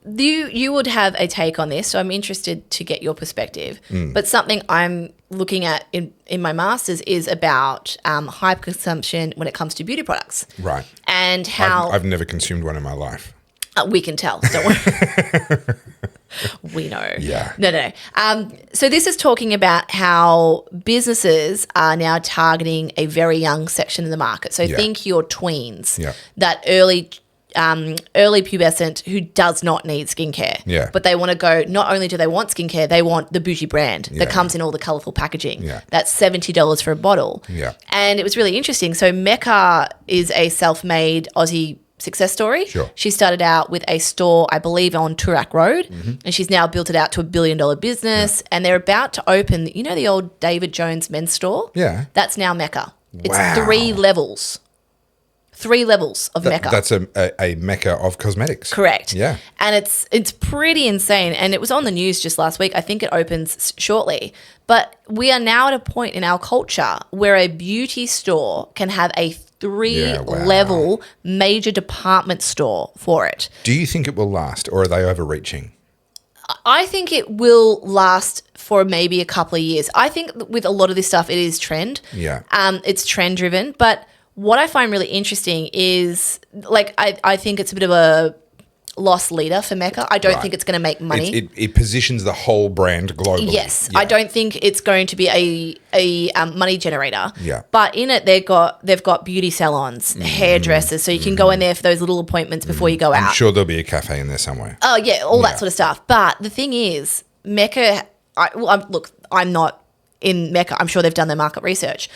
you would have a take on this, so I'm interested to get your perspective. But something I'm looking at in my master's is about hyper consumption when it comes to beauty products. Right. And how I've never consumed one in my life. we can tell, don't worry. We know. Yeah. No. So this is talking about how businesses are now targeting a very young section of the market. So think your tweens, that early pubescent who does not need skincare. Yeah. But they want to go, not only do they want skincare, they want the bougie brand that comes in all the colourful packaging. Yeah. That's $70 for a bottle. Yeah. And it was really interesting. So Mecca is a self-made Aussie success story. Sure. She started out with a store, I believe, on Toorak Road, and she's now built it out to $1 billion business. Yeah. And they're about to open, you know, the old David Jones men's store? Yeah. That's now Mecca. It's Wow. 3 levels. 3 levels of Mecca. That's a Mecca of cosmetics. Correct. Yeah. And it's pretty insane. And it was on the news just last week. I think it opens shortly. But we are now at a point in our culture where a beauty store can have a 3-level major department store for it. Do you think it will last, or are they overreaching? I think it will last for maybe a couple of years. I think with a lot of this stuff, it is trend. Yeah. It's trend driven. But what I find really interesting is, like, I think it's a bit of a lost leader for Mecca. I don't think it's going to make money. It positions the whole brand globally. Yes. Yeah. I don't think it's going to be a money generator. Yeah. But in it, they've got beauty salons, hairdressers, so you can go in there for those little appointments before you go out. I'm sure there'll be a cafe in there somewhere. Oh, yeah, all that sort of stuff. But the thing is, Mecca, I'm not in Mecca. I'm sure they've done their market research.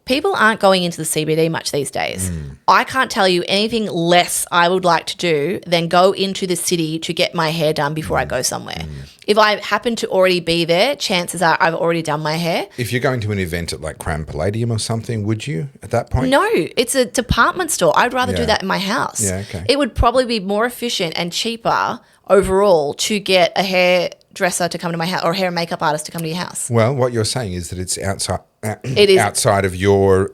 People aren't going into the CBD much these days. I can't tell you anything less I would like to do than go into the city to get my hair done before I go somewhere. If I happen to already be there, chances are I've already done my hair. If you're going to an event at like Cram Palladium or something, would you at that point? No, it's a department store. I'd rather do that in my house. Yeah, okay. It would probably be more efficient and cheaper overall to get a hairdresser to come to my house or a hair and makeup artist to come to your house. Well, what you're saying is that it's outside. It is outside of your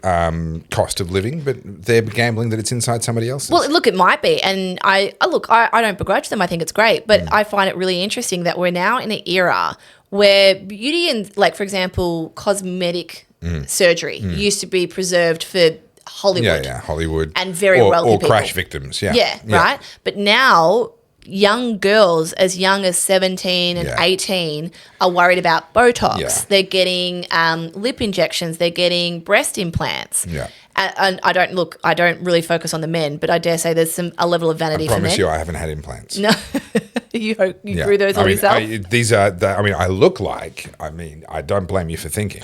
cost of living, but they're gambling that it's inside somebody else's. Well, look, it might be. And I don't begrudge them. I think it's great. But I find it really interesting that we're now in an era where beauty and, like, for example, cosmetic surgery used to be preserved for Hollywood. Yeah, Hollywood. And very wealthy people. Or crash victims, Yeah, right? But now young girls as young as 17 and 18 are worried about Botox. Yeah. They're getting lip injections. They're getting breast implants. Yeah. And I don't really focus on the men, but I dare say there's a level of vanity for men. I promise you I haven't had implants. No. You grew those on yourself? I look like, I don't blame you for thinking.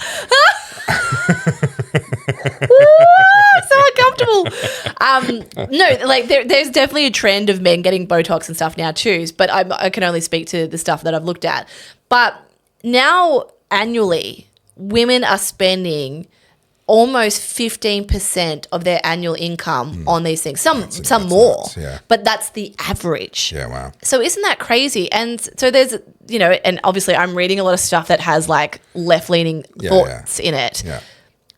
So uncomfortable. No, like there's definitely a trend of men getting Botox and stuff now too, but I can only speak to the stuff that I've looked at. But now annually, women are spending almost 15% of their annual income on these things. Some more, nuts, but that's the average. Yeah, wow. So isn't that crazy? And so there's, and obviously I'm reading a lot of stuff that has like left-leaning thoughts in it. Yeah.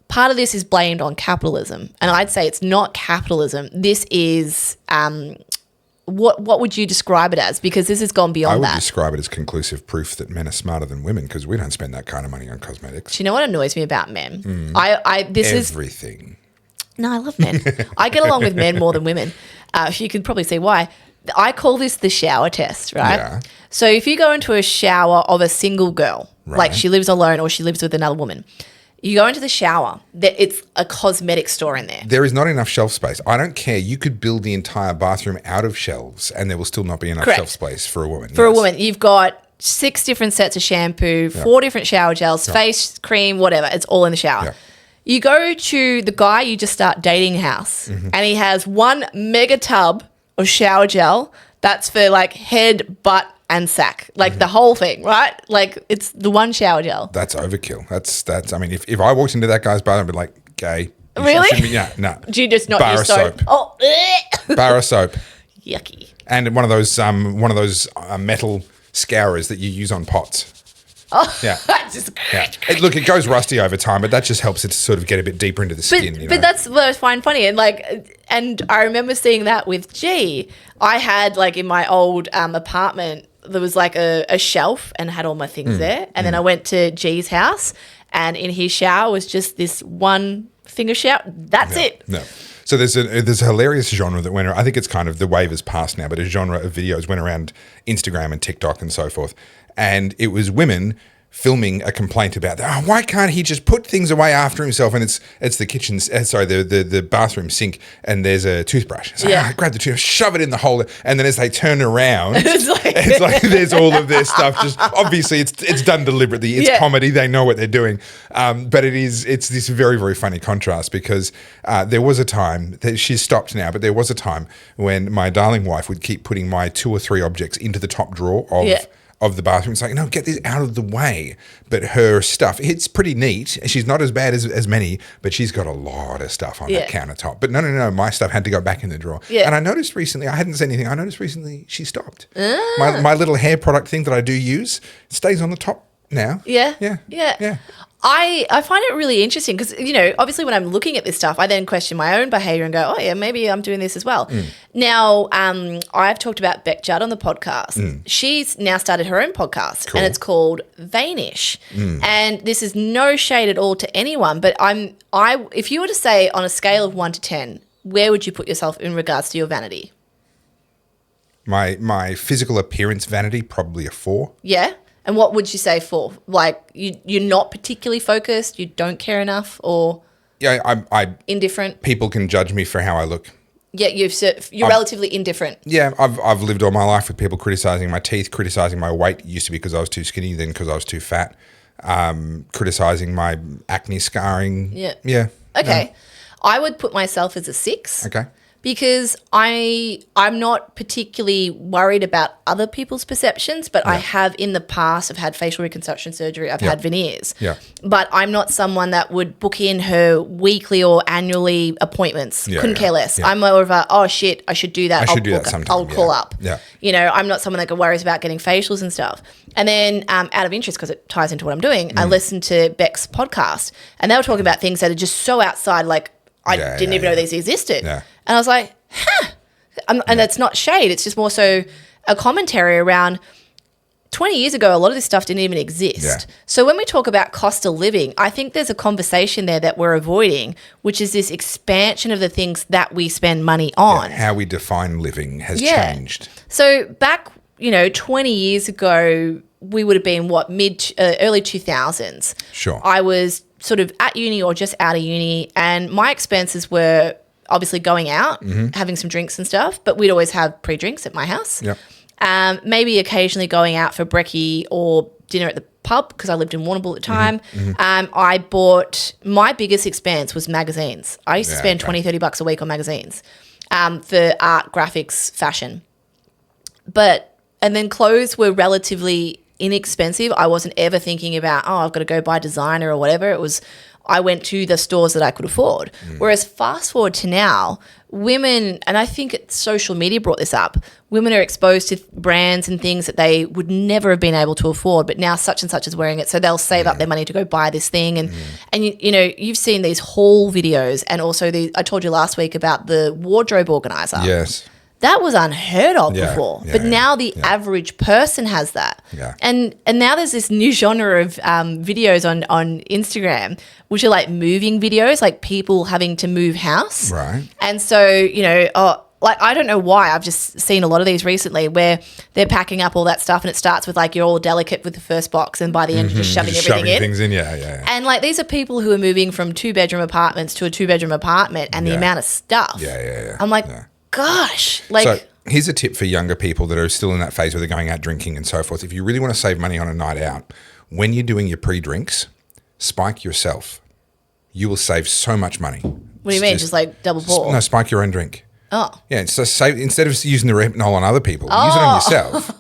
Part of this is blamed on capitalism, and I'd say it's not capitalism. This is what would you describe it as? Because this has gone beyond that. I would describe it as conclusive proof that men are smarter than women because we don't spend that kind of money on cosmetics. Do you know what annoys me about men? Everything. No, I love men. I get along with men more than women. You could probably see why. I call this the shower test, right? Yeah. So if you go into a shower of a single girl, like she lives alone or she lives with another woman, you go into the shower, it's a cosmetic store in there. There is not enough shelf space. I don't care. You could build the entire bathroom out of shelves and there will still not be enough shelf space for a woman. For a woman, you've got 6 different sets of shampoo, 4 different shower gels, face cream, whatever. It's all in the shower. Yeah. You go to the guy you just start dating house and he has 1 mega tub of shower gel that's for like head, butt, and sack, like the whole thing, right? Like it's the 1 shower gel. That's overkill. That's. I mean, if I walked into that guy's bar, I'd be like, gay. Really? No. Do you just not bar use of soap? Oh, bar of soap. Yucky. And one of those metal scourers that you use on pots. Oh, yeah. Just Look, it goes rusty over time, but that just helps it to sort of get a bit deeper into the skin. But that's what I find funny, and I remember seeing that with G. I had like in my old apartment, there was like a shelf and had all my things there. And then I went to G's house and in his shower was just this one finger shower. That's it. No. So there's a hilarious genre that went around. I think it's kind of the wave has passed now, but a genre of videos went around Instagram and TikTok and so forth. And it was women filming a complaint about that. Oh, why can't he just put things away after himself? And it's the kitchen, the bathroom sink, and there's a toothbrush. So, grab the toothbrush, shove it in the hole, and then as they turn around, it's like there's all of their stuff. Just obviously, it's done deliberately. It's comedy. They know what they're doing. But it's this very, very funny contrast because there was a time that she's stopped now, but there was a time when my darling wife would keep putting my 2 or 3 objects into the top drawer of the bathroom. It's like, no, get this out of the way. But her stuff, it's pretty neat. She's not as bad as many, but she's got a lot of stuff on that countertop. But no, my stuff had to go back in the drawer. Yeah. And I noticed recently, I hadn't said anything, I noticed recently she stopped. My little hair product thing that I do use stays on the top now. Yeah. I find it really interesting because, obviously when I'm looking at this stuff, I then question my own behavior and go, oh, yeah, maybe I'm doing this as well. Now, I've talked about Beck Judd on the podcast. She's now started her own podcast and it's called Vanish. And this is no shade at all to anyone, but if you were to say on a scale of 1 to 10, where would you put yourself in regards to your vanity? My physical appearance vanity, probably a 4. Yeah. And what would you say for? Like, you're not particularly focused, you don't care enough, or I indifferent? People can judge me for how I look. Yeah, you're relatively indifferent. Yeah, I've lived all my life with people criticising my teeth, criticising my weight. It used to be because I was too skinny, then because I was too fat. Criticising my acne scarring. Yeah. Okay. I would put myself as a 6. Okay. Because I'm not particularly worried about other people's perceptions, but I have in the past, I've had facial reconstruction surgery, I've had veneers. Yeah. But I'm not someone that would book in her weekly or annually appointments. Couldn't care less. I'm more of a, oh shit, I should do that. I should do that sometime. I'll call up. Yeah. I'm not someone that worries about getting facials and stuff. And then out of interest, because it ties into what I'm doing, I listened to Beck's podcast and they were talking about things that are just so outside, like I didn't even know these existed. Yeah. And I was like, and it's not shade. It's just more so a commentary around 20 years ago, a lot of this stuff didn't even exist. Yeah. So when we talk about cost of living, I think there's a conversation there that we're avoiding, which is this expansion of the things that we spend money on. Yeah, how we define living has changed. So back, 20 years ago, we would have been early 2000s. Sure. I was sort of at uni or just out of uni, and my expenses were obviously going out, having some drinks and stuff, but we'd always have pre-drinks at my house. Yep. Maybe occasionally going out for brekkie or dinner at the pub because I lived in Warrnambool at the time. I bought, my biggest expense was magazines. I used to spend $20-$30 a week on magazines for art, graphics, fashion. And then clothes were relatively inexpensive. I wasn't ever thinking about, I've got to go buy designer or whatever. It was, I went to the stores that I could afford. Whereas fast forward to now, women, and I think social media brought this up, women are exposed to brands and things that they would never have been able to afford, but now such and such is wearing it. So they'll save up their money to go buy this thing. And you've seen these haul videos, and also I told you last week about the wardrobe organizer. Yes. That was unheard of before. But now the average person has that. Yeah. And now there's this new genre of videos on Instagram, which are like moving videos, like people having to move house. Right. And so, I don't know why. I've just seen a lot of these recently where they're packing up all that stuff and it starts with like you're all delicate with the first box and by the end you're just shoving everything in. Things in, yeah. And like these are people who are moving from 2-bedroom apartments to a 2-bedroom apartment and the amount of stuff. Yeah. I'm like, gosh. So here's a tip for younger people that are still in that phase where they're going out drinking and so forth. If you really want to save money on a night out, when you're doing your pre-drinks, spike yourself. You will save so much money. What do you mean? Just like double pour? No, spike your own drink. Oh. Yeah, so save, instead of using the retinol on other people, use it on yourself.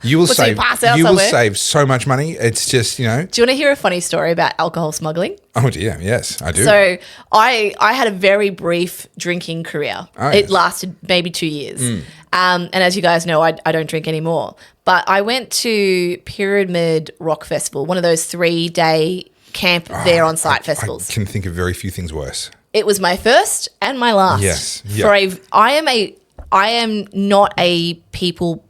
You will save so much money. It's just, Do you want to hear a funny story about alcohol smuggling? Oh dear, yes, I do. So I had a very brief drinking career. Oh, it lasted maybe 2 years. And as you guys know, I don't drink anymore. But I went to Pyramid Rock Festival, one of those 3-day camp there on site festivals. I can think of very few things worse. It was my first and my last. Yes. Yep. I am not a people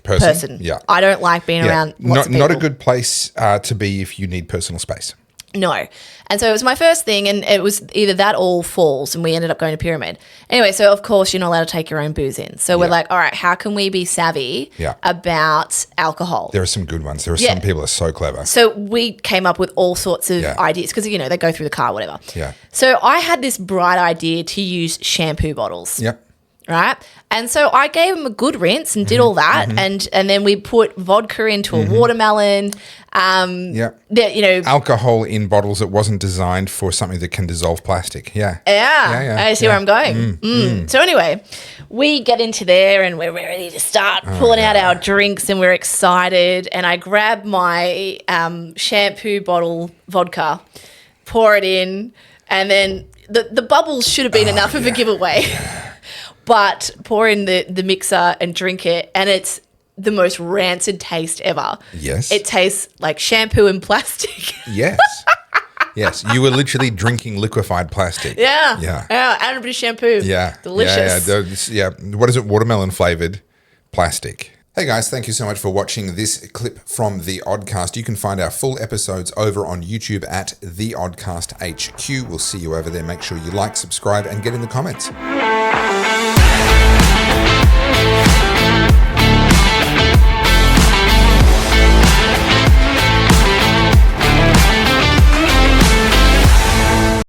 person. Yeah. I don't like being around lots of people. Not a good place to be if you need personal space. No. And so it was my first thing, and it was either that or falls, and we ended up going to Pyramid. Anyway, so of course you're not allowed to take your own booze in. So we're like, all right, how can we be savvy about alcohol? There are some good ones. There are some people are so clever. So we came up with all sorts of ideas because, they go through the car, whatever. Yeah. So I had this bright idea to use shampoo bottles. Yep. Right. And so I gave them a good rinse and did all that. And then we put vodka into a watermelon. Alcohol in bottles that wasn't designed for something that can dissolve plastic. Yeah. I see where I'm going. So anyway, we get into there and we're ready to start pulling out our drinks and we're excited. And I grab my shampoo bottle vodka, pour it in, and then the bubbles should have been enough of a giveaway. But pour in the mixer and drink it, and it's the most rancid taste ever. Yes. It tastes like shampoo and plastic. Yes. Yes. You were literally drinking liquefied plastic. Yeah. And a bit of shampoo. Yeah. Delicious. Yeah. What is it? Watermelon flavored plastic. Hey guys, thank you so much for watching this clip from The Oddcast. You can find our full episodes over on YouTube at The Oddcast HQ. We'll see you over there. Make sure you like, subscribe, and get in the comments.